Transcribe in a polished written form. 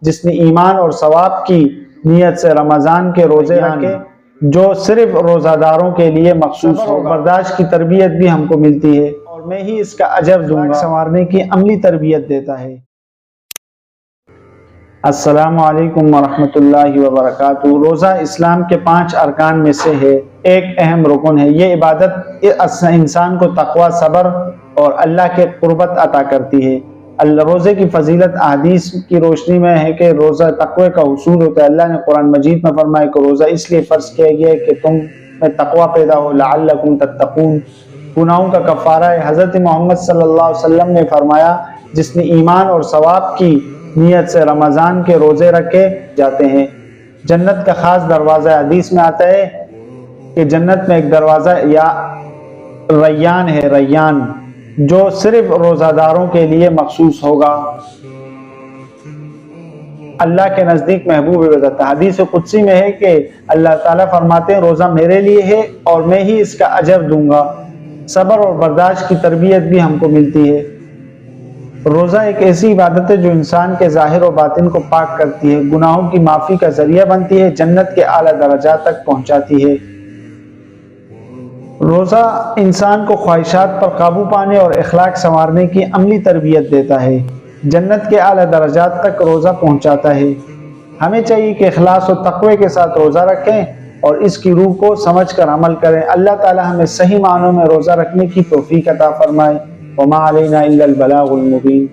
جس نے ایمان اور ثواب کی نیت سے رمضان کے روزے رکھے جو صرف روزہ داروں کے لیے مخصوص ہو۔ برداشت کی تربیت بھی ہم کو ملتی ہے اور میں ہی اس کا اجر دوں گا۔ سنوارنے کی عملی تربیت دیتا ہے۔ السلام علیکم ورحمۃ اللہ وبرکاتہ۔ روزہ اسلام کے 5 ارکان میں سے ہے، ایک اہم رکن ہے۔ یہ عبادت انسان کو تقوی، صبر اور اللہ کے قربت عطا کرتی ہے۔ روزے کی فضیلت احادیث کی روشنی میں ہے کہ روزہ تقوی کا حصول ہوتا ہے۔ اللہ نے قرآن مجید میں فرمایا کہ روزہ اس لیے فرض کیا گیا ہے کہ تم میں تقوی پیدا ہو، لعلکم تتقون، گناہوں کا کفارہ ہے۔ حضرت محمد صلی اللہ علیہ وسلم نے فرمایا جس نے ایمان اور ثواب کی نیت سے رمضان کے روزے رکھے جاتے ہیں، جنت کا خاص دروازہ۔ حدیث میں آتا ہے کہ جنت میں ایک دروازہ یا ریان ہے، ریان، جو صرف روزہ داروں کے لیے مخصوص ہوگا۔ اللہ کے نزدیک محبوب عبادت۔ حدیث قدسی میں ہے کہ اللہ تعالیٰ فرماتے ہیں روزہ میرے لیے ہے اور میں ہی اس کا اجر دوں گا۔ صبر اور برداشت کی تربیت بھی ہم کو ملتی ہے۔ روزہ ایک ایسی عبادت ہے جو انسان کے ظاہر و باطن کو پاک کرتی ہے، گناہوں کی معافی کا ذریعہ بنتی ہے، جنت کے اعلیٰ درجات تک پہنچاتی ہے۔ روزہ انسان کو خواہشات پر قابو پانے اور اخلاق سنوارنے کی عملی تربیت دیتا ہے، جنت کے اعلیٰ درجات تک روزہ پہنچاتا ہے۔ ہمیں چاہیے کہ اخلاص و تقوی کے ساتھ روزہ رکھیں اور اس کی روح کو سمجھ کر عمل کریں۔ اللہ تعالی ہمیں صحیح معنوں میں روزہ رکھنے کی توفیق عطا فرمائے۔ وما علینا الا البلاغ المبین۔